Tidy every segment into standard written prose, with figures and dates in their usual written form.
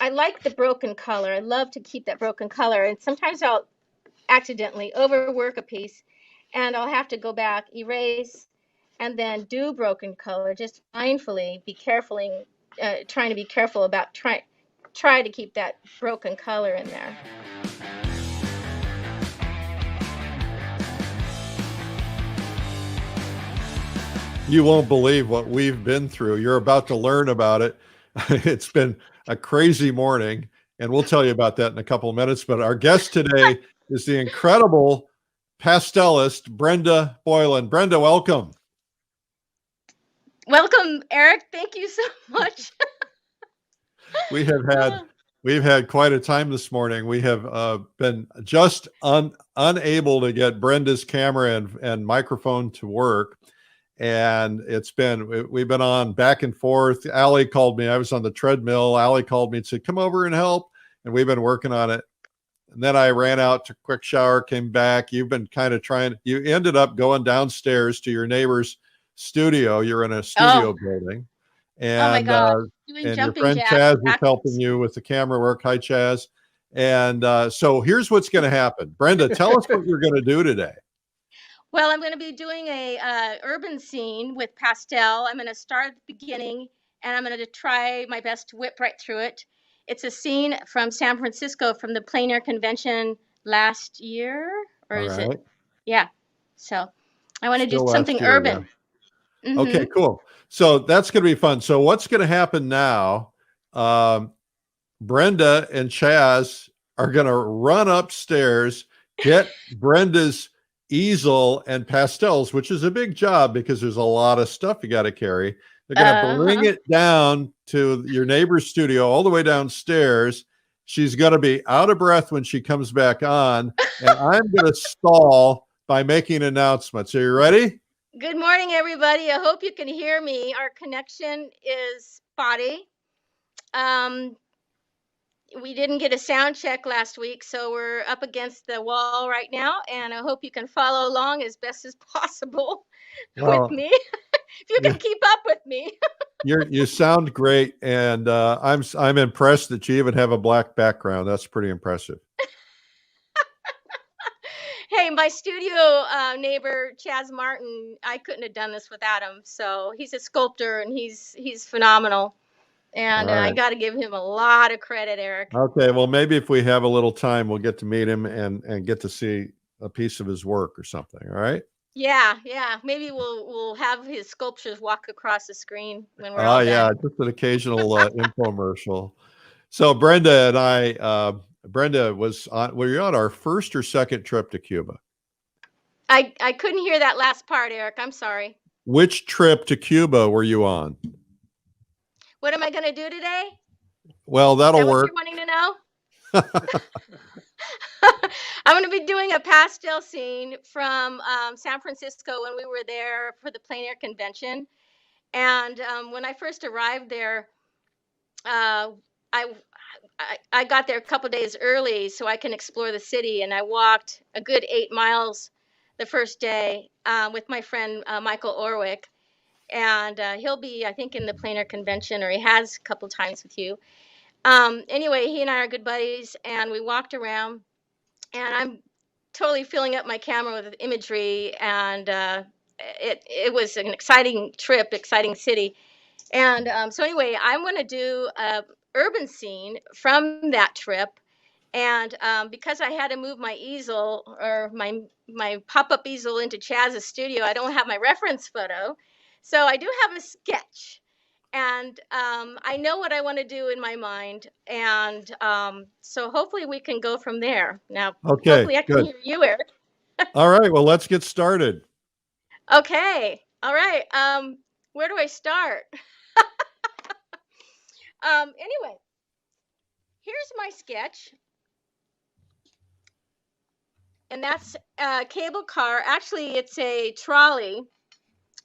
I like the broken color. I love to keep that broken color. And sometimes I'll accidentally overwork a piece and I'll have to go back, erase, and then do broken color. Just mindfully, trying to be careful about try to keep that broken color in there. You won't believe what we've been through. You're about to learn about it. It's been a crazy morning, and we'll tell you about that in a couple of minutes. But our guest today is the incredible pastelist, Brenda Boylan. Brenda, welcome. Welcome, Eric. Thank you so much. We've had quite a time this morning. We have been just unable to get Brenda's camera and microphone to work. And we've been on back and forth. Allie called me. I was on the treadmill. Allie called me and said, come over and help. And we've been working on it. And then I ran out to quick shower, came back. You've been kind of you ended up going downstairs to your neighbor's studio. You're in a studio building. And, oh my God. And your friend Chaz is helping you with the camera work. Hi, Chaz. And so here's what's going to happen. Brenda, tell us what you're going to do today. Well, I'm going to be doing a urban scene with Pastel. I'm going to start at the beginning, and I'm going to try my best to whip right through it. It's a scene from San Francisco from the Plein Air Convention last year, or is it? Yeah. So I want to do something urban. Yeah. Mm-hmm. Okay, cool. So that's going to be fun. So what's going to happen now? Brenda and Chaz are going to run upstairs, get Brenda's easel and pastels, which is a big job because there's a lot of stuff you got to carry. They're going to bring it down to your neighbor's studio all the way downstairs. She's going to be out of breath when she comes back on, and I'm going to stall by making announcements. Are you ready? Good morning, everybody. I hope you can hear me. Our connection is spotty. We didn't get a sound check last week, so we're up against the wall right now, and I hope you can follow along as best as possible with me. If you can keep up with me. You sound great, and I'm impressed that you even have a black background. That's pretty impressive. Hey, my studio neighbor Chaz Martin, I couldn't have done this without him. So he's a sculptor, and he's phenomenal. And I got to give him a lot of credit, Eric. Okay, well, maybe if we have a little time, we'll get to meet him and get to see a piece of his work or something. All right? Yeah. Maybe we'll have his sculptures walk across the screen when we're all done. Yeah, just an occasional infomercial. So Brenda and I, Brenda were you on our first or second trip to Cuba? I couldn't hear that last part, Eric. I'm sorry. Which trip to Cuba were you on? What am I going to do today? Well, that'll work. What you're wanting to know? I'm going to be doing a pastel scene from San Francisco when we were there for the Plein Air Convention. And when I first arrived there, I got there a couple days early so I can explore the city. And I walked a good 8 miles the first day with my friend Michael Orwick. And he'll be, I think, in the Plein Air Convention, or he has a couple times with you. Anyway, he and I are good buddies, and we walked around, and I'm totally filling up my camera with imagery, and it was an exciting trip, exciting city. And so anyway, I'm going to do a urban scene from that trip. And because I had to move my easel, or my pop-up easel, into Chaz's studio, I don't have my reference photo. So I do have a sketch, and I know what I want to do in my mind, and so hopefully we can go from there. Now, hopefully I can hear you, Eric. All right, well, let's get started. Okay, all right. Where do I start? Anyway, here's my sketch, and that's a cable car. Actually, it's a trolley.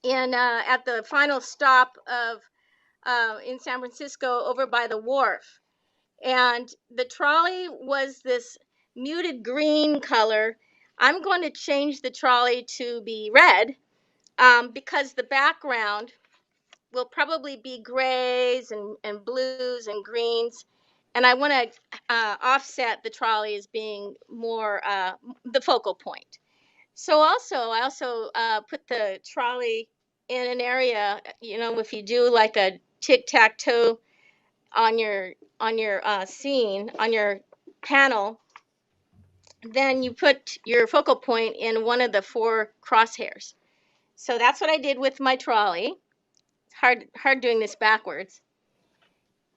At the final stop of in San Francisco, over by the wharf. And the trolley was this muted green color. I'm going to change the trolley to be red because the background will probably be grays and blues and greens. and I want to offset the trolley as being more the focal point. So I also put the trolley in an area, if you do like a tic-tac-toe on your scene, on your panel, then you put your focal point in one of the four crosshairs. So that's what I did with my trolley. It's hard doing this backwards.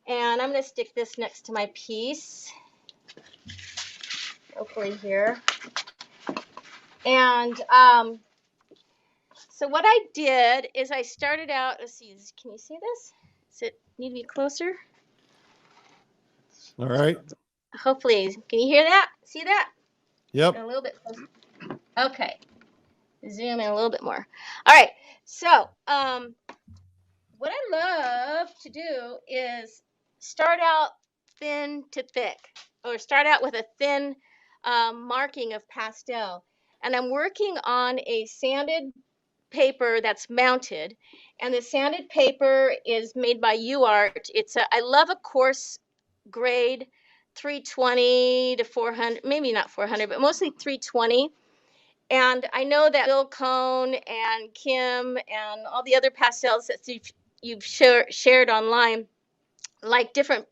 And I'm going to stick this next to my piece, hopefully here. And so what I did is I started out, let's see, can you see this? Does it need to be closer? All right. Hopefully, can you hear that? See that? Yep. A little bit closer. Okay. Zoom in a little bit more. All right. So, what I love to do is start out thin to thick, or start out with a thin marking of pastel. And I'm working on a sanded paper that's mounted, and the sanded paper is made by UArt. I love a coarse grade 320 to 400, maybe not 400, but mostly 320. And I know that Bill Cohn and Kim and all the other pastels that you've shared online like different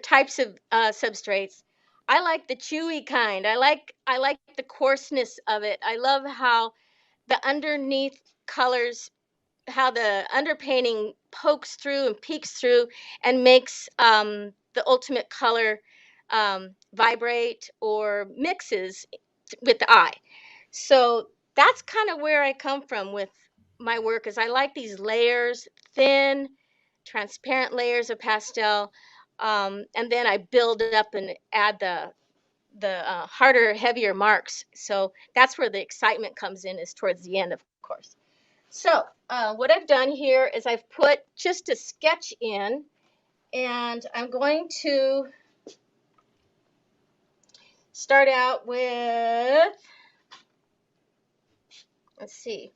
types of substrates. I like the chewy kind. I like the coarseness of it. I love how the underneath colors, how the underpainting pokes through and peeks through and makes the ultimate color vibrate or mixes with the eye. So that's kind of where I come from with my work, is I like these layers, thin, transparent layers of pastel, and then I build up and add the harder, heavier marks. So that's where the excitement comes in, is towards the end, of course. So what I've done here is I've put just a sketch in, and I'm going to start out with, let's see,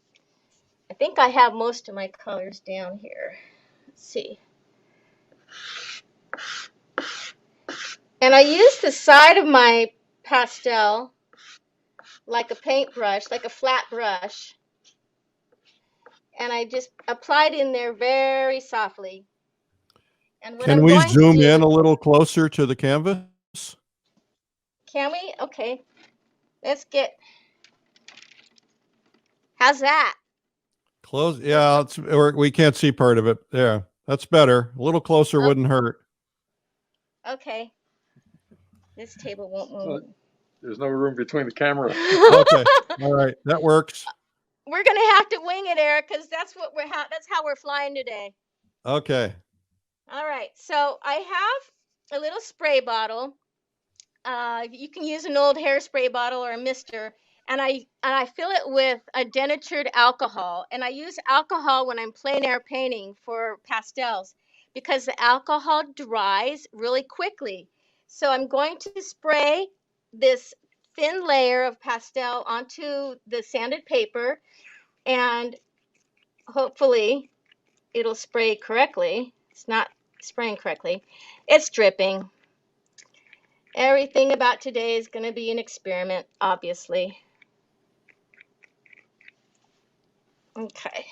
I think I have most of my colors down here. Let's see. And I use the side of my pastel like a paintbrush, like a flat brush, and I just applied in there very softly. And what Can I'm we going to zoom in do, a little closer to the canvas? can we? Okay. Let's get, how's that? Close. Yeah, we can't see part of it. Yeah, that's better. A little closer Oh, wouldn't hurt. okay. This table won't move. There's no room between the camera. Okay. All right. That works. We're gonna have to wing it, Eric, because that's how we're flying today. Okay. All right. So I have a little spray bottle. You can use an old hairspray bottle or a mister, and I fill it with a denatured alcohol. And I use alcohol when I'm plein air painting for pastels because the alcohol dries really quickly. So I'm going to spray this thin layer of pastel onto the sanded paper, and hopefully it'll spray correctly. It's not spraying correctly. It's dripping. Everything about today is going to be an experiment, obviously. Okay.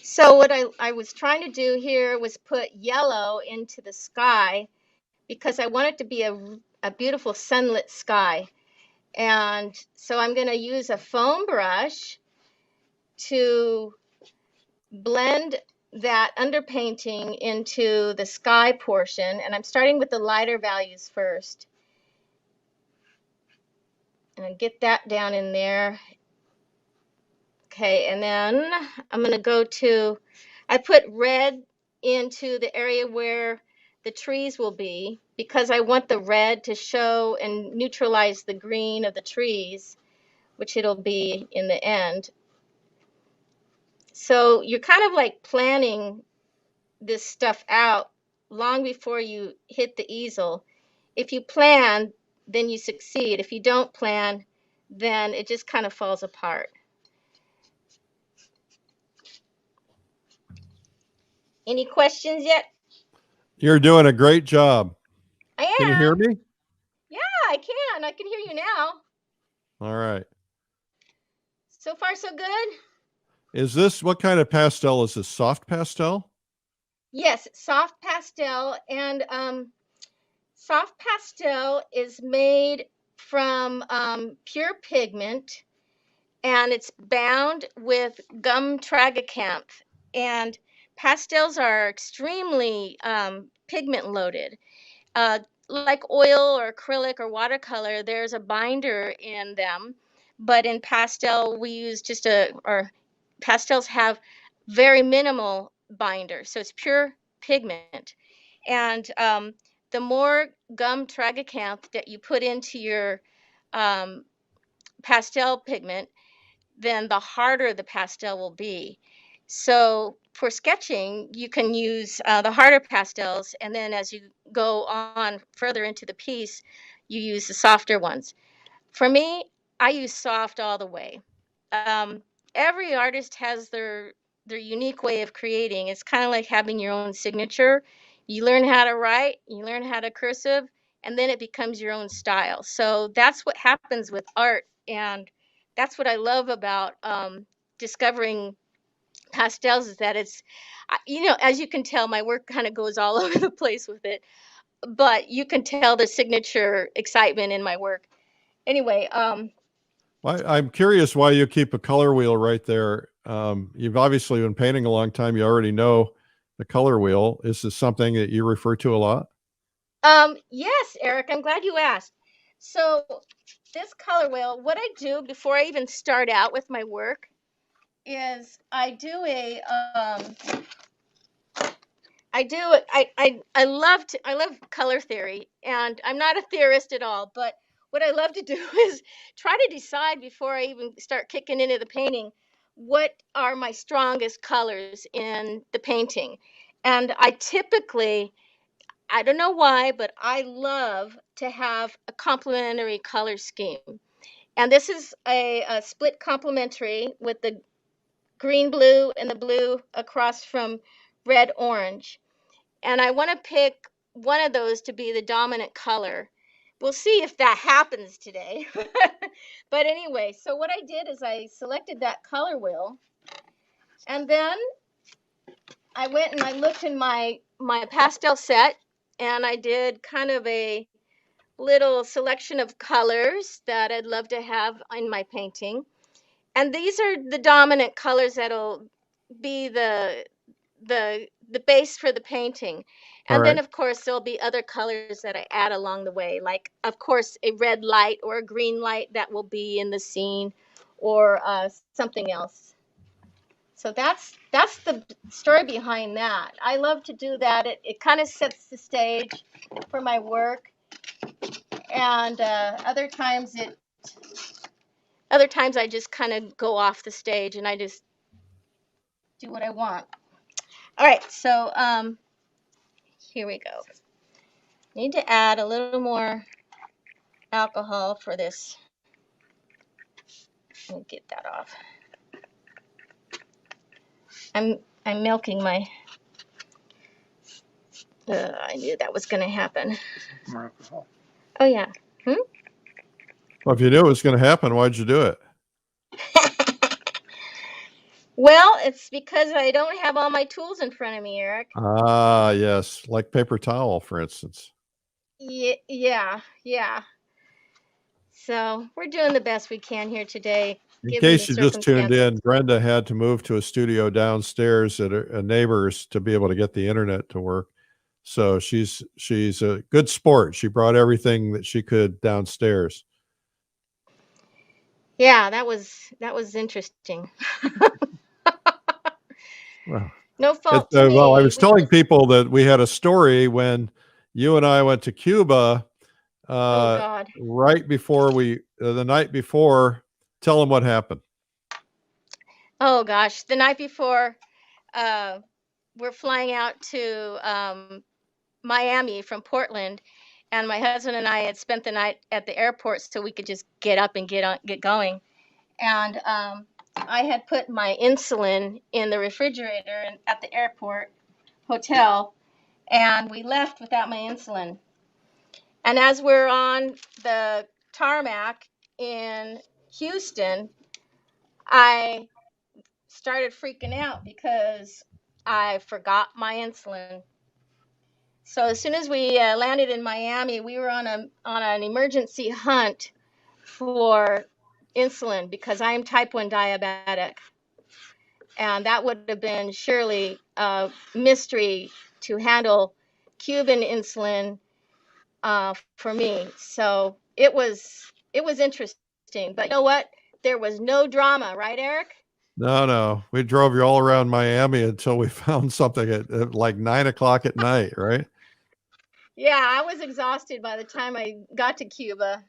So what I was trying to do here was put yellow into the sky because I want it to be a beautiful sunlit sky. And so I'm going to use a foam brush to blend that underpainting into the sky portion. And I'm starting with the lighter values first. And get that down in there. Okay, and then I'm going to go to, I put red into the area where the trees will be because I want the red to show and neutralize the green of the trees, which it'll be in the end. So you're kind of like planning this stuff out long before you hit the easel. If you plan, then you succeed. If you don't plan, then it just kind of falls apart. Any questions yet? You're doing a great job. I Can you hear am. me? Yeah, I can. I can hear you now. All right. So far, so good. Is this, what kind of pastel is this? Soft pastel? Yes, soft pastel, and soft pastel is made from pure pigment, and it's bound with gum tragacanth. And pastels are extremely pigment loaded. Uh, like oil or acrylic or watercolor, there's a binder in them, but in pastel we use just or pastels have very minimal binder, so it's pure pigment. And the more gum tragacanth that you put into your um, pastel pigment, then the harder the pastel will be. So for sketching, you can use the harder pastels, and then as you go on further into the piece, you use the softer ones. For me, I use soft all the way. Um, every artist has their unique way of creating. It's kind of like having your own signature. You learn how to write, you learn how to cursive, and then it becomes your own style. So that's what happens with art, and that's what I love about discovering pastels is that as you can tell, my work kind of goes all over the place with it, but you can tell the signature excitement in my work. Anyway, I'm curious why you keep a color wheel right there. You've obviously been painting a long time. You already know the color wheel. Is this something that you refer to a lot? yes, Eric, I'm glad you asked. So this color wheel, what I do before I even start out with my work is I love color theory, and I'm not a theorist at all, but what I love to do is try to decide before I even start kicking into the painting what are my strongest colors in the painting. And I don't know why, but I love to have a complementary color scheme. And this is a split complementary with the green blue and the blue across from red orange. And I want to pick one of those to be the dominant color. We'll see if that happens today. But anyway, so what I did is I selected that color wheel, and then I went and I looked in my pastel set, and I did kind of a little selection of colors that I'd love to have in my painting. And these are the dominant colors that'll be the base for the painting. All And then right. of course there'll be other colors that I add along the way, like of course a red light or a green light that will be in the scene, or something else. So that's the story behind that. I love to do that. It kind of sets the stage for my work, and other times I just kind of go off the stage and I just do what I want. All right, so here we go. Need to add a little more alcohol for this. Let me get that off. I'm milking my. I knew that was going to happen. More alcohol. Oh yeah. Well, if you knew it was going to happen, why'd you do it? Well, it's because I don't have all my tools in front of me, Eric. Ah, yes. Like paper towel, for instance. Yeah. So we're doing the best we can here today, In given the case you just tuned circumstances. in, Brenda had to move to a studio downstairs at a neighbor's to be able to get the internet to work. So she's a good sport. She brought everything that she could downstairs. Yeah, that was interesting. Well, No fault to well, I me. was telling people that we had a story when you and I went to Cuba Oh God. right before the night before. Tell them what happened. Oh gosh. The night before, uh, we're flying out to Miami from Portland, and my husband and I had spent the night at the airport so we could just get up and get going. And I had put my insulin in the refrigerator at the airport hotel, and we left without my insulin. And as we're on the tarmac in Houston, I started freaking out because I forgot my insulin. So as soon as we landed in Miami, we were on an emergency hunt for insulin because I am type 1 diabetic. And that would have been surely a mystery to handle Cuban insulin for me. So it was interesting. But you know what? There was no drama, right, Eric? No. We drove you all around Miami until we found something at like 9 o'clock at night, right? Yeah, I was exhausted by the time I got to Cuba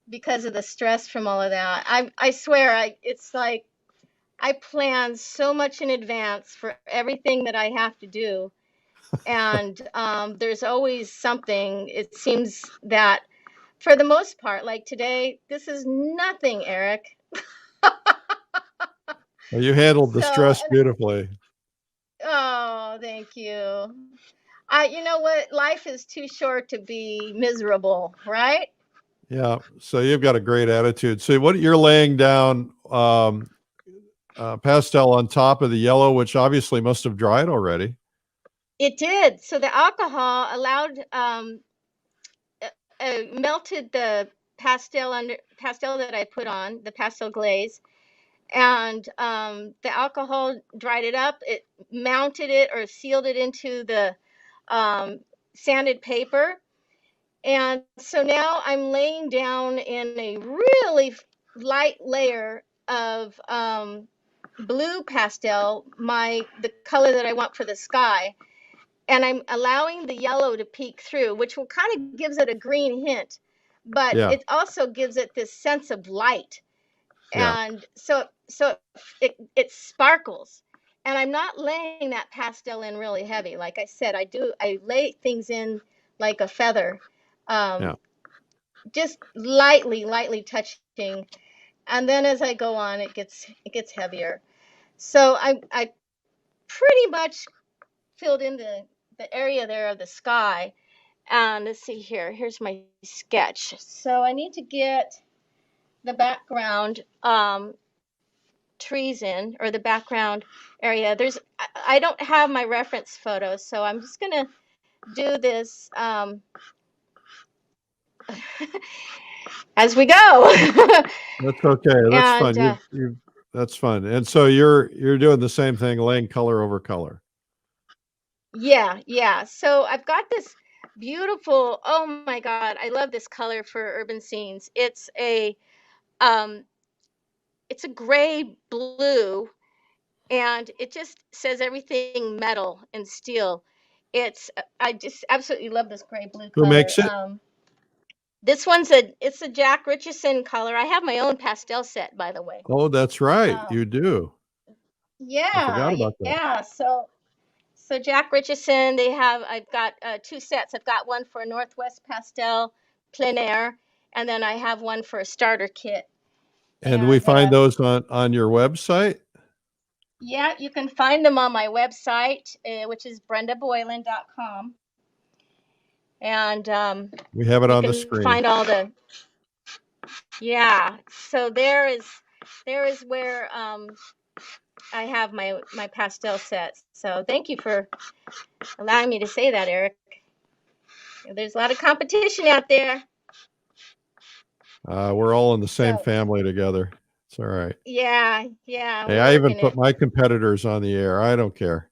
because of the stress from all of that. I swear, it's like I plan so much in advance for everything that I have to do. And there's always something, it seems that for the most part, like today, this is nothing, Eric. Well, you handled the So, stress beautifully. oh, thank you. You know what? Life is too short to be miserable, right? Yeah. So you've got a great attitude. So what you're laying down pastel on top of the yellow, which obviously must have dried already. It did. So the alcohol allowed melted the pastel that I put on the pastel glaze, and the alcohol dried it up. It mounted it or sealed it into the um, sanded paper, and so now I'm laying down in a really light layer of blue pastel, the color that I want for the sky, and I'm allowing the yellow to peek through, which will kind of gives it a green hint, but Yeah. it also gives it this sense of light, Yeah. and so it sparkles. And I'm not laying that pastel in really heavy. Like I said, I lay things in like a feather, Yeah. um, just lightly touching, and then as I go on, it gets heavier. So I pretty much filled in the area there of the sky. And let's see here. Here's my sketch. So I need to get the background trees in, or the background area. I don't have my reference photos, so I'm just gonna do this as we go. That's okay. That's And fun. You that's fun. And so you're doing the same thing, laying color over color. yeah. So I've got this beautiful. Oh my God, I love this color for urban scenes. Um, it's a gray blue, and it just says everything metal and steel. I just absolutely love this gray blue Who color. makes it? This it's a Jack Richardson color. I have my own pastel set, by the way. Oh, that's right. Um, You do. I yeah, forgot about that. yeah. So Jack Richardson, I've got two sets. I've got one for Northwest Pastel plein air, and then I have one for a starter kit. And we And find those on your website? yeah, you can find them on my website, which is brendaboylan.com. And We have it you on the can screen. find all the, yeah. So there is where I have my pastel sets. So thank you for allowing me to say that, Eric. There's a lot of competition out there. We're all in the same So family together. It's all right. yeah, Hey, we're I even working put it. my competitors on the air. I don't care.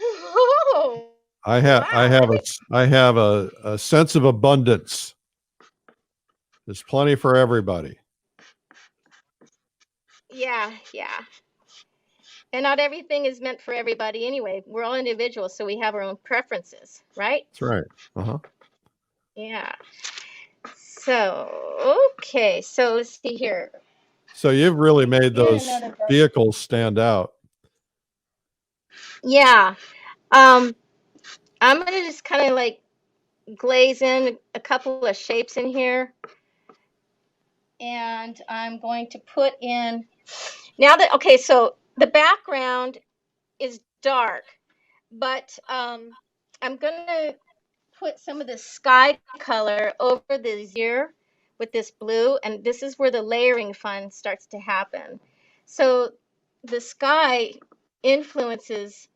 Oh, I have I wow. have a I have a sense of abundance. There's plenty for everybody. Yeah. And not everything is meant for everybody anyway. We're all individuals, so we have our own preferences, right? That's right. Uh-huh. Yeah. So, okay. So let's see here. So you've really made Get those another brush. vehicles stand out. Yeah. Um, I'm gonna just kind of like glaze in a couple of shapes in here, and I'm going to put in now that okay. So the background is dark, but I'm gonna put some of the sky color over this here with this blue, and this is where the layering fun starts to happen. So the sky influences,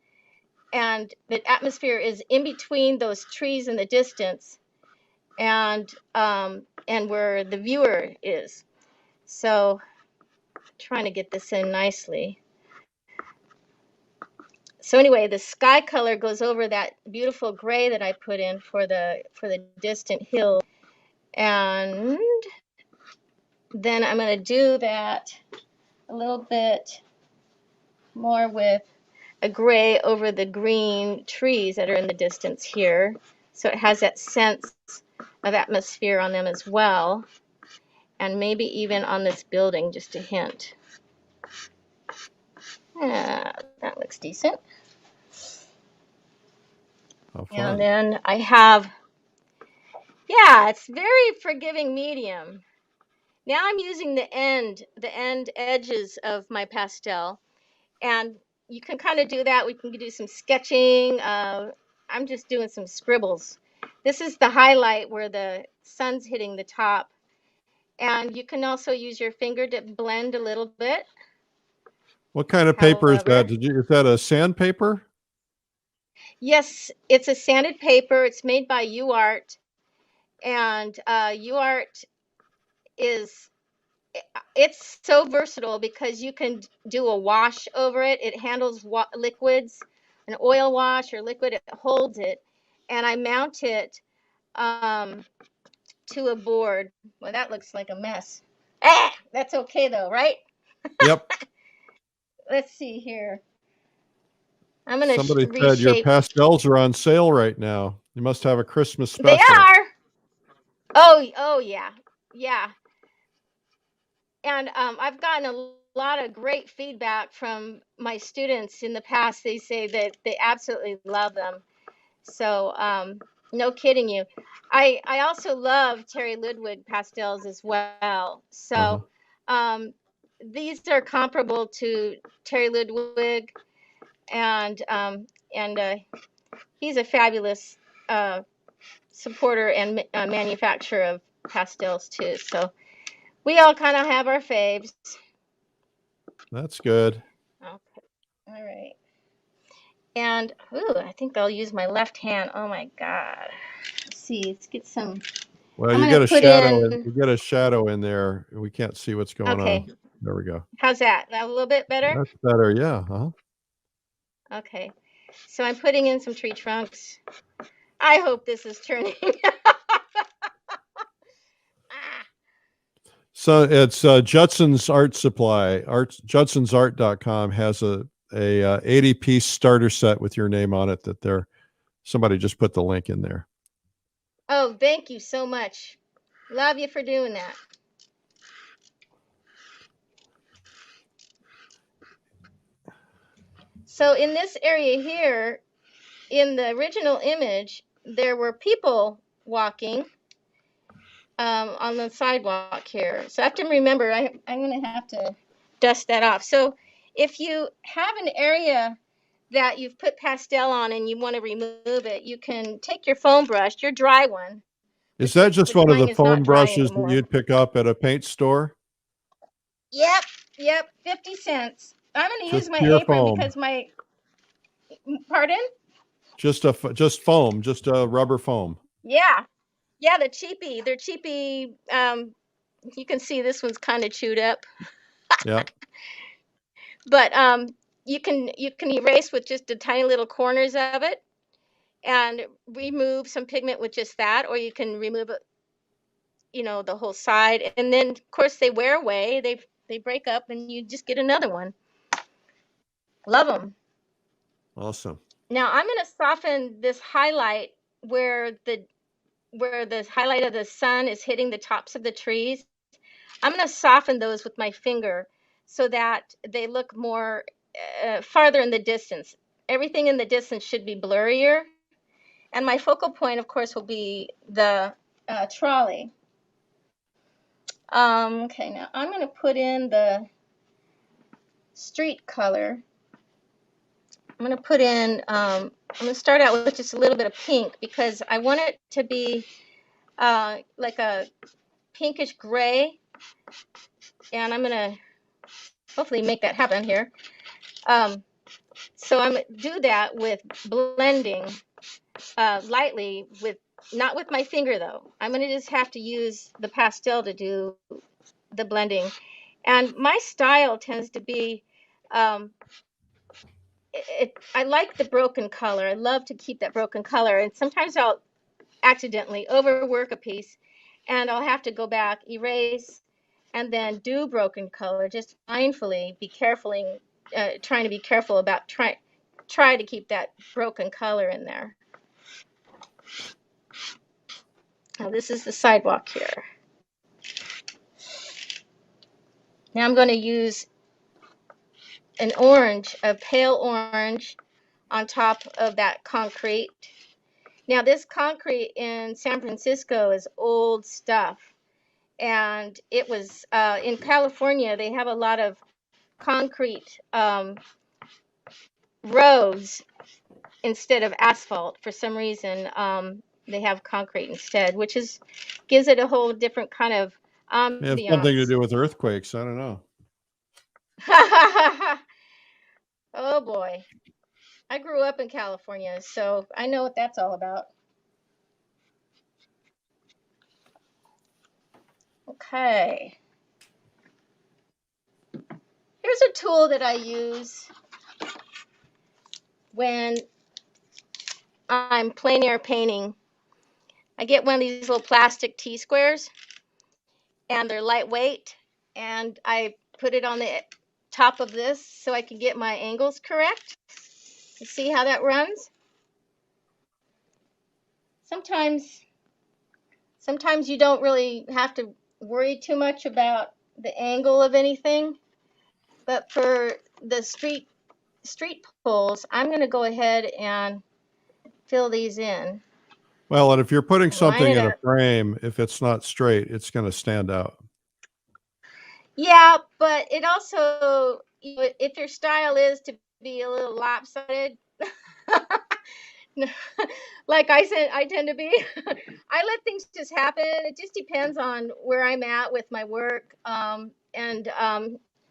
and the atmosphere is in between those trees in the distance, and where the viewer is. So trying to get this in nicely. So anyway, the sky color goes over that beautiful gray that I put in for the distant hill, and then I'm going to do that a little bit more with a gray over the green trees that are in the distance here, so it has that sense of atmosphere on them as well, and maybe even on this building, just a hint. That looks decent. How And fun. then I have, yeah, it's very forgiving medium. Now I'm using the end edges of my pastel, and you can kind of do that. We can do some sketching. I'm just doing some scribbles. This is the highlight where the sun's hitting the top, and you can also use your finger to blend a little bit. What kind of paper is that? However, Is that a sandpaper? yes, it's a sanded paper. It's made by UArt, and UArt is it's so versatile because you can do a wash over it. It handles liquids, an oil wash or liquid. It holds it, and I mount it um, to a board. Well, that looks like a mess. That's okay though, right? Yep. Let's see here. I'm gonna Somebody said your reshape. pastels are on sale right now. You must have a Christmas They special. are. Oh yeah, yeah. And I've gotten a lot of great feedback from my students in the past. They say that they absolutely love them. So no kidding you. I also love Terry Ludwig pastels as well. Uh-huh. So um, these are comparable to Terry Ludwig, and he's a fabulous uh, supporter and manufacturer of pastels too. So we all kind of have our faves. That's good. Okay. All right. And ooh, I think I'll use my left hand. Oh my God. Let's see. Let's get some. Well, I'm you gonna get a put shadow in. you get a shadow in there. We can't see what's going on. Okay. There we go. How's that? That a little bit better? That's better. Yeah. Uh-huh. Okay. So I'm putting in some tree trunks. I hope this is turning. Ah, So it's Judson's Art Supply. Judson'sArt.com has a 80-piece starter set with your name on it that somebody just put the link in there. oh, thank you so much. Love you for doing that. So in this area here, in the original image, there were people walking on the sidewalk here. So I have to remember, I'm going to have to dust that off. So if you have an area that you've put pastel on and you want to remove it, you can take your foam brush, your dry one, Is that just which one of the mine is foam not dry brushes that anymore. you'd pick up at a paint store? Yep, 50 cents. I'm going to Just use my pure apron foam. because pardon? Just foam, just rubber foam. Yeah, yeah, they're cheapy. You can see this one's kind of chewed up, Yeah. but you can erase with just the tiny little corners of it and remove some pigment with just that, or you can remove it, the whole side, and then of course they wear away, they break up, and you just get another one. Love them. Awesome. Now I'm going to soften this highlight where the highlight of the sun is hitting the tops of the trees. I'm going to soften those with my finger so that they look more farther in the distance. Everything in the distance should be blurrier. And my focal point, of course, will be the trolley. Okay, now I'm going to put in the street color. I'm going to put in I'm gonna start out with just a little bit of pink because I want it to be like a pinkish gray, and I'm gonna hopefully make that happen here. So I'm gonna do that with blending lightly, with not with my finger though. I'm gonna just have to use the pastel to do the blending. And my style tends to be, um, I like the broken color. I love to keep that broken color. And sometimes I'll accidentally overwork a piece and I'll have to go back, erase, and then do broken color, just mindfully, trying to be careful about try to keep that broken color in there. Now this is the sidewalk here. Now I'm going to use an orange, a pale orange, on top of that concrete. Now this concrete in San Francisco is old stuff, and it was in California. They have a lot of concrete roads instead of asphalt. For some reason, they have concrete instead, which gives it a whole different kind of It has ambiance. something to do with earthquakes. I don't know. Oh boy. I grew up in California, so I know what that's all about. Okay. Here's a tool that I use when I'm plein air painting. I get one of these little plastic T-squares, and they're lightweight, and I put it on the top of this so I can get my angles correct. You see how that runs? Sometimes you don't really have to worry too much about the angle of anything, but for the street poles, I'm going to go ahead and fill these in. Well, and if you're putting something in a up. frame, if it's not straight, it's going to stand out. Yeah, but it also, if your style is to be a little lopsided, like I tend to be, I let things just happen. It just depends on where I'm at with my work, and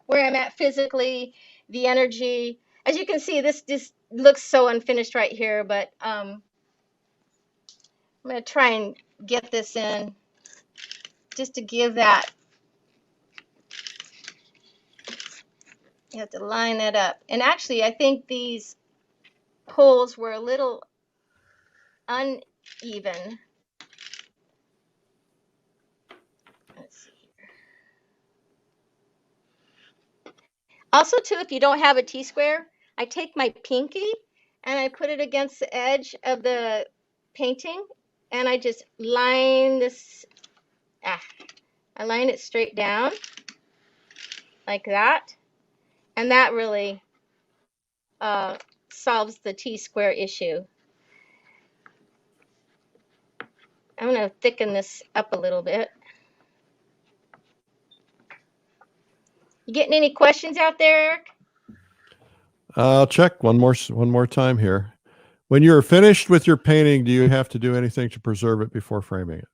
where I'm at physically, the energy. As you can see, this just looks so unfinished right here, but I'm going to try and get this in just to give that. You have to line that up. And actually, I think these poles were a little uneven. Let's see here. Also, too, if you don't have a T-square, I take my pinky and I put it against the edge of the painting, and I just line this. I line it straight down like that, and that really solves the T-square issue. I'm going to thicken this up a little bit. You getting any questions out there, Eric? I'll check one more time here. When you're finished with your painting, do you have to do anything to preserve it before framing it?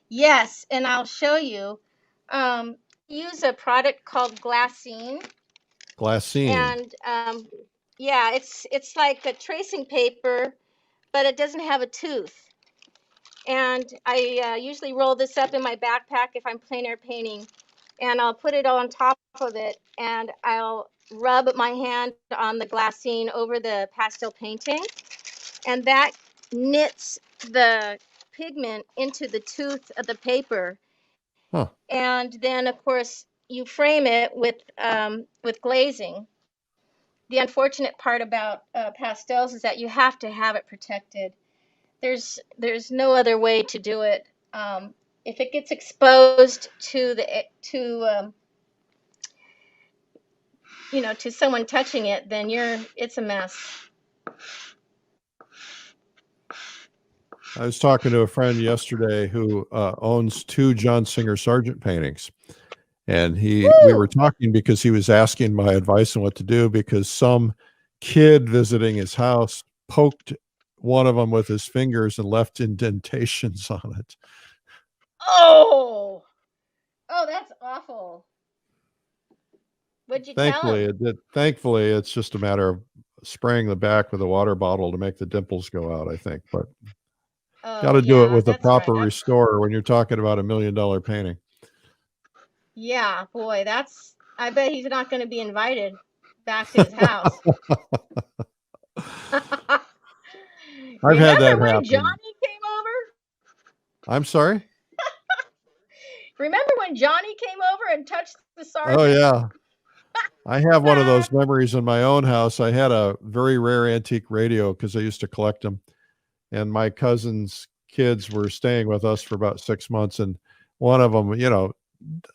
Yes, and I'll show you. Use a product called glassine. Glassine. And yeah, it's like a tracing paper, but it doesn't have a tooth. And I usually roll this up in my backpack if I'm plein air painting, and I'll put it on top of it, and I'll rub my hand on the glassine over the pastel painting, and that knits the pigment into the tooth of the paper. Huh. And then, of course, you frame it with glazing. The unfortunate part about pastels is that you have to have it protected. There's no other way to do it. If it gets exposed to to someone touching it, then it's a mess. I was talking to a friend yesterday who owns 2 John Singer Sargent paintings, and we were talking because he was asking my advice on what to do, because some kid visiting his house poked one of them with his fingers and left indentations on it. Oh, that's awful. What'd you tell Thankfully, him? it did. Thankfully, it's just a matter of spraying the back with a water bottle to make the dimples go out, I think. But got to do it Yeah, with a that's right. proper restorer when you're talking about $1 million painting. Yeah, boy, I bet he's not going to be invited back to his house. I've had that Remember when happen. Johnny came over? I'm sorry? Remember when Johnny came over and touched the sergeant? Oh, yeah. I have one of those memories in my own house. I had a very rare antique radio because I used to collect them. And my cousin's kids were staying with us for about 6 months. And one of them,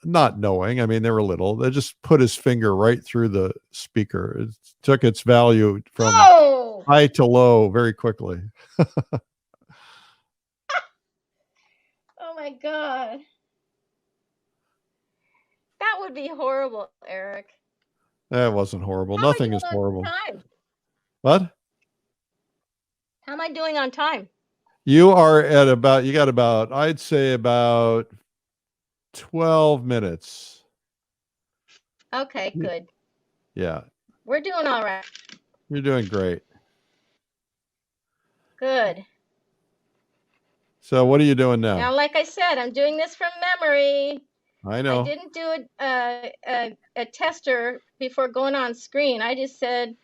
not knowing, I mean, they were little, they just put his finger right through the speaker. It took its value from high to low very quickly. Oh my God. That would be horrible, Eric. That wasn't horrible. How Nothing am I is doing horrible. on time? What? How am I doing on time? You are at about, I'd say about 12 minutes. Okay, good. Yeah. We're doing all right. You're doing great. Good. So what are you doing now? Now, like I said, I'm doing this from memory. I know. I didn't do a tester before going on screen. I just said,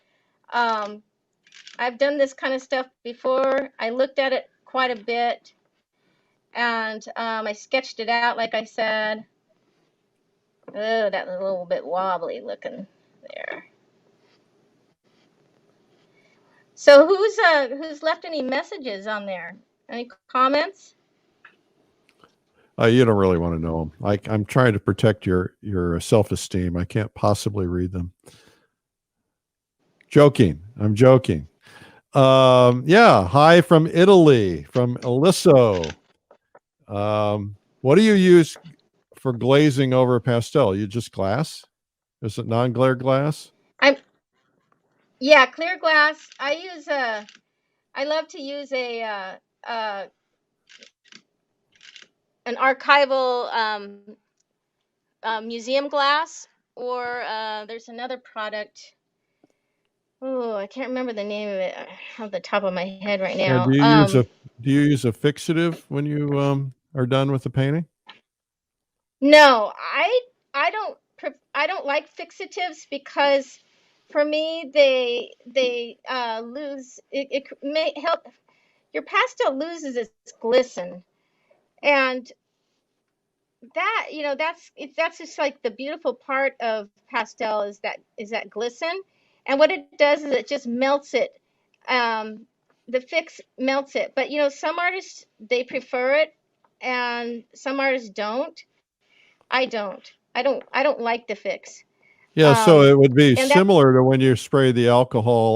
I've done this kind of stuff before. I looked at it quite a bit, and I sketched it out, like I said. Oh, that was a little bit wobbly looking there. So who's left any messages on there? Any comments? You don't really want to know them. I'm trying to protect your self-esteem. I can't possibly read them. Joking. I'm joking. Yeah. Hi from Italy, from Elisso. What do you use for glazing over pastel? You just glass? Is it non-glare glass? Yeah, clear glass. I love to use an archival museum glass, or there's another product. Oh, I can't remember the name of it off the top of my head right now. Do you use a fixative when you are done with the painting? No, I don't like fixatives because for me they lose it may help your pastel loses its glisten, and that's just like the beautiful part of pastel is that glisten, and what it does is it just melts it. The fix melts it, but some artists they prefer it, and some artists don't. I don't. I don't like the fix. Yeah, so it would be And similar to when you spray the alcohol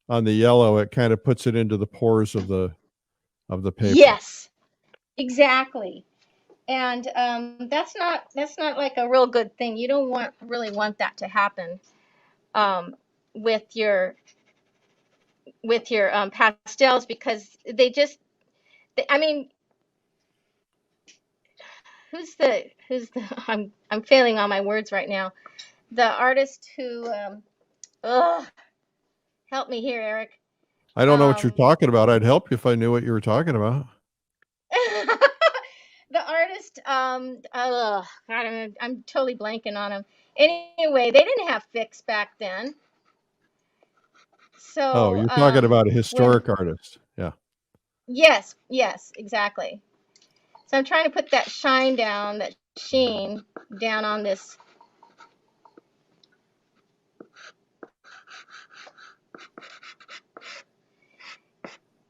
on the yellow. It kind of puts it into the pores of the paper. yes, exactly. And that's not like a real good thing. You don't really want that to happen with your pastels, because I mean, who's the I'm failing on my words right now. The artist who help me here, Eric. I don't know what you're talking about. I'd help you if I knew what you were talking about. The artist, God, I'm totally blanking on him. Anyway, they didn't have fix back then. So, you're talking about a historic artist. Yeah. Yes, exactly. So I'm trying to put that shine down, that sheen down on this.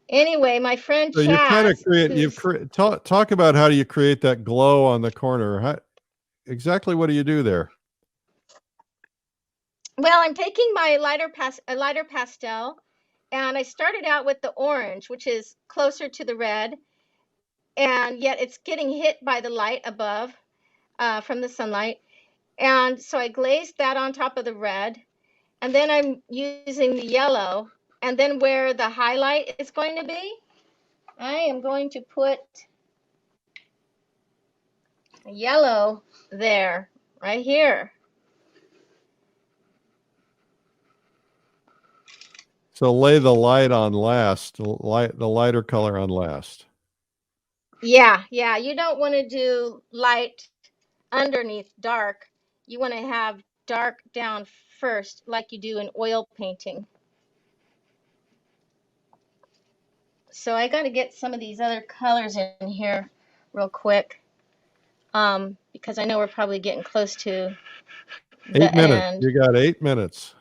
Anyway, my friend So Chaz, talk about how do you create that glow on the corner? Exactly what do you do there? well, I'm taking my lighter pastel, and I started out with the orange, which is closer to the red, and yet it's getting hit by the light above from the sunlight. And so I glazed that on top of the red, And then I'm using the yellow. And then where the highlight is going to be, I am going to put a yellow there, right here. So lay the light on last, the lighter color on last. Yeah, yeah. You don't want to do light underneath dark. You want to have dark down first, like you do in oil painting. So I got to get some of these other colors in here real quick, because I know we're probably getting close to 8 the minutes. end. You got 8 minutes.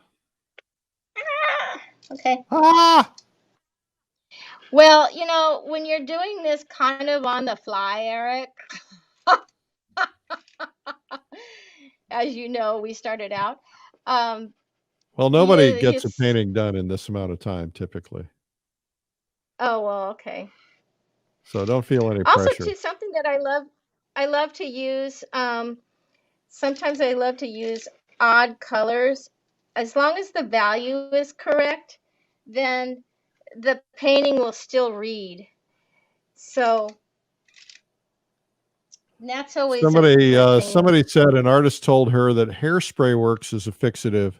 Okay. Ah! Well, you know, when you're doing this kind of on the fly, Eric, as you know, we started out. Well, nobody You, gets a it's, painting done in this amount of time, typically. oh, well, okay. So don't feel any Also, pressure. too, something that I love to use. Sometimes I love to use odd colors. As long as the value is correct, then the painting will still read. So that's always a good thing. Somebody said an artist told her that hairspray works as a fixative.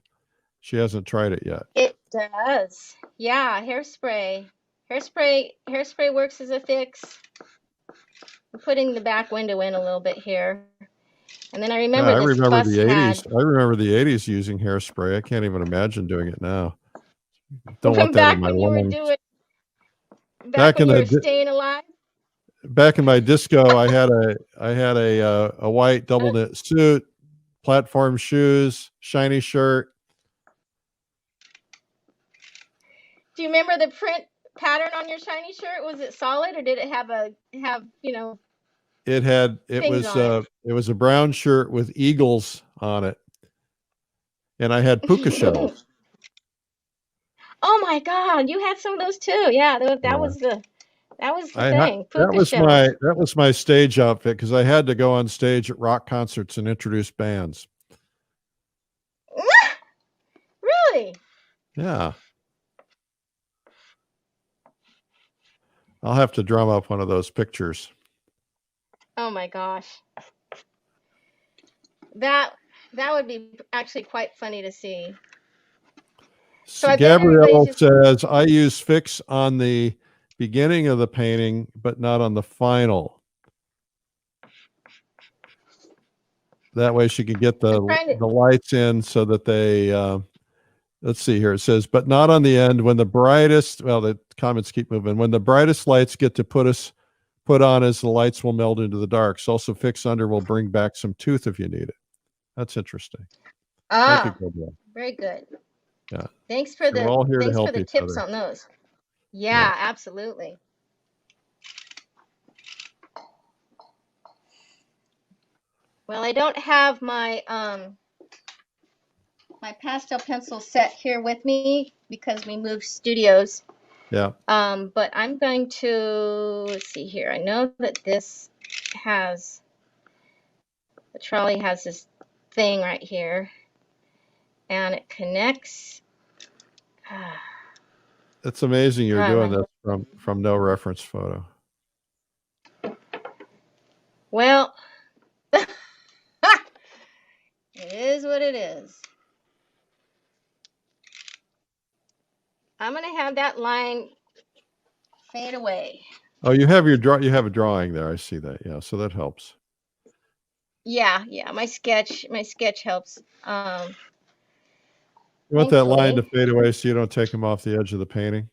She hasn't tried it yet. It does. Yeah, hairspray. Hairspray works as a fix. I'm putting the back window in a little bit here. And then I Yeah, remember this bus had. I remember the 80s using hairspray. I can't even imagine doing it now. Don't want From that in back my when you were lungs. doing, back Back when in you the were staying alive. back in my disco, I had a white double knit suit, platform shoes, shiny shirt. Do you remember the print pattern on your shiny shirt? Was it solid or did it have things on it? It was a brown shirt with eagles on it, and I had puka shells. Oh my God, you had some of those too. Yeah, that Yeah. was the thing. That Puka shells. that was my stage outfit because I had to go on stage at rock concerts and introduce bands. Really? Yeah. I'll have to drum up one of those pictures. Oh my gosh. That would be actually quite funny to see. So I bet everybody's Gabrielle just says, I use fix on the beginning of the painting, but not on the final. That way she can get the trying to. lights in so that they, let's see here. It says, but not on the end when the brightest, well, the comments keep moving. When the brightest lights get to put on as the lights will meld into the darks. Also fix under will bring back some tooth if you need it. That's interesting. Thank you, Ah, Gabrielle. very good. Yeah. Thanks for We're all here to help the each tips other. on those. Yeah. Yeah, absolutely. Well, I don't have my my pastel pencil set here with me because we moved studios. Yeah. But I'm going to, let's see here. I know that the trolley has this thing right here, and it connects. It's amazing you're doing my, this from no reference photo. well, it is what it is. I'm gonna have that line fade away. Oh, you have a drawing there. I see that. Yeah, so that helps. Yeah, my sketch helps. You want that line to Thankfully. fade away so you don't take them off the edge of the painting.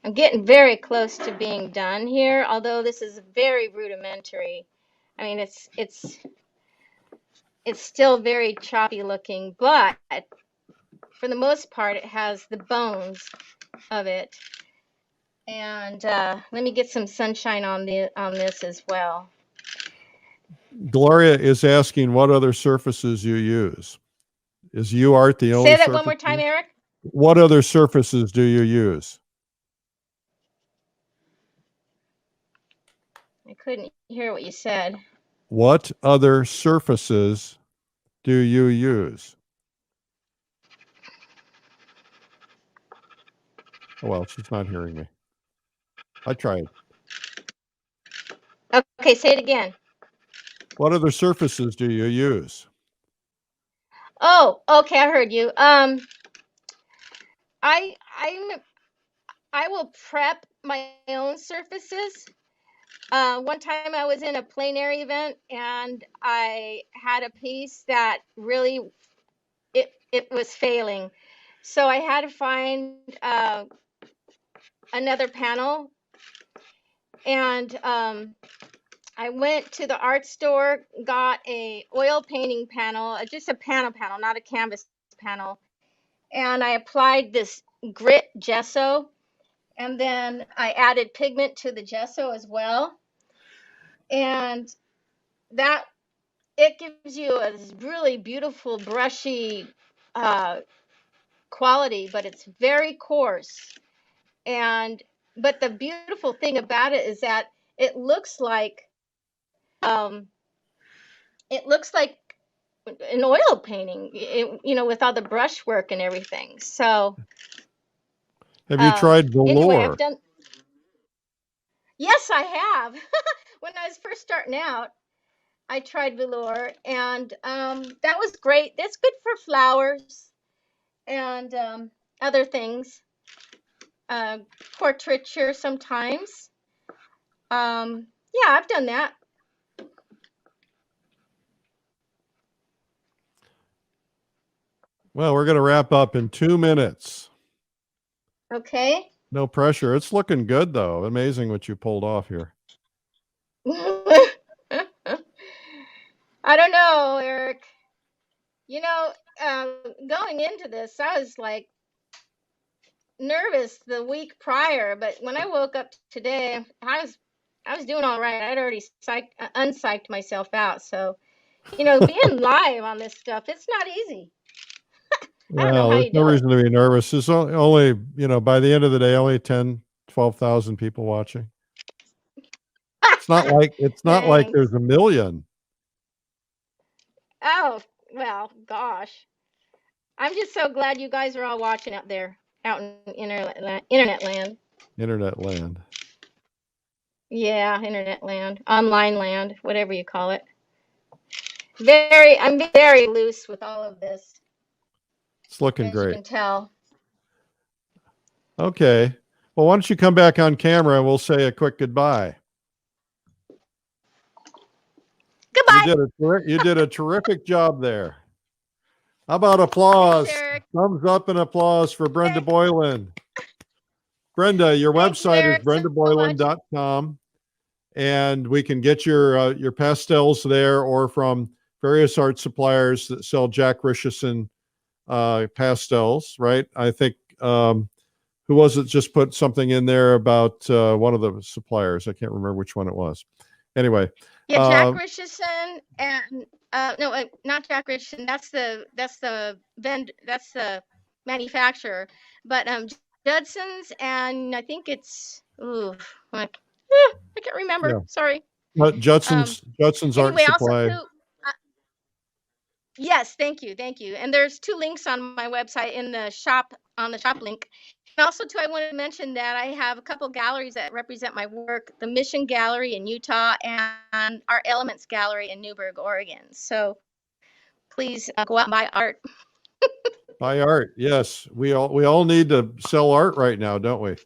I'm getting very close to being done here, although this is very rudimentary. I mean, it's still very choppy looking, but for the most part, it has the bones of it. And let me get some sunshine on this as well. Gloria is asking what other surfaces you use. Is UArt the only Say that surface? one more time, Eric. What other surfaces do you use? couldn't hear what you said. What other surfaces do you use? Oh, well, she's not hearing me. I tried. Okay, say it again. What other surfaces do you use? Oh, okay, I heard you. I I will prep my own surfaces. One time I was in a plein air event and I had a piece that really it was failing, so I had to find another panel, and I went to the art store, got a oil painting panel, just a panel, not a canvas panel, and I applied this grit gesso, and then I added pigment to the gesso as well, and that it gives you a really beautiful brushy uh, quality, but it's very coarse. And but the beautiful thing about it is that it looks like um, it looks like an oil painting, with all the brushwork and everything. So Have you tried anyway, velour? I've done. Yes, I have. When I was first starting out, I tried velour, and that was great. That's good for flowers and other things, uh, portraiture sometimes. Yeah, I've done that. Well, we're going to wrap up in 2 minutes. Okay. No pressure. It's looking good, though. Amazing what you pulled off here. I don't know, Eric. You know, going into this, I was like nervous the week prior, but when I woke up today, I was doing all right. I'd already unpsyched myself out. So, being live on this stuff, it's not easy. I don't know Well, how there's you no do it. reason to be nervous. There's only, by the end of the day, only 10, 12,000 people watching. It's not like Thanks. there's a million. Oh, well, gosh. I'm just so glad you guys are all watching out there, out in internet land. Internet land. Yeah, internet land, online land, whatever you call it. I'm very loose with all of this, It's looking as you great. can tell. Okay. Well, why don't you come back on camera and we'll say a quick goodbye. Goodbye. You did a terrific job there. How about applause? Thanks, Eric. Thumbs up and applause for Brenda Boylan. Brenda, your Thank you, website is Eric, so much. brendaboylan.com, and we can get your pastels there or from various art suppliers that sell Jack Richardson pastels, right? I think who was it just put something in there about one of the suppliers? I can't remember which one it was. Anyway. Yeah, Jack Richardson and no, not Jack Richardson. That's the manufacturer. But Judson's, and I think it's I can't remember. Yeah. Sorry. Judson's Art Anyway, also Supply. too. Yes, thank you, and there's two links on my website in the shop, on the shop link. And also too, I want to mention that I have a couple galleries that represent my work: the Mission Gallery in Utah and our Elements Gallery in Newberg, Oregon. So please go out and buy art. Buy art. Yes, we all need to sell art right now, don't we?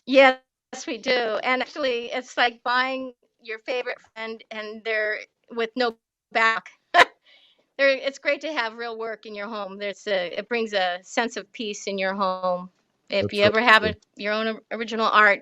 Yes, we do. And actually, it's like buying your favorite friend, and they're with no back. It's great to have real work in your home. It brings a sense of peace in your home. If That's you right. ever have your own original art,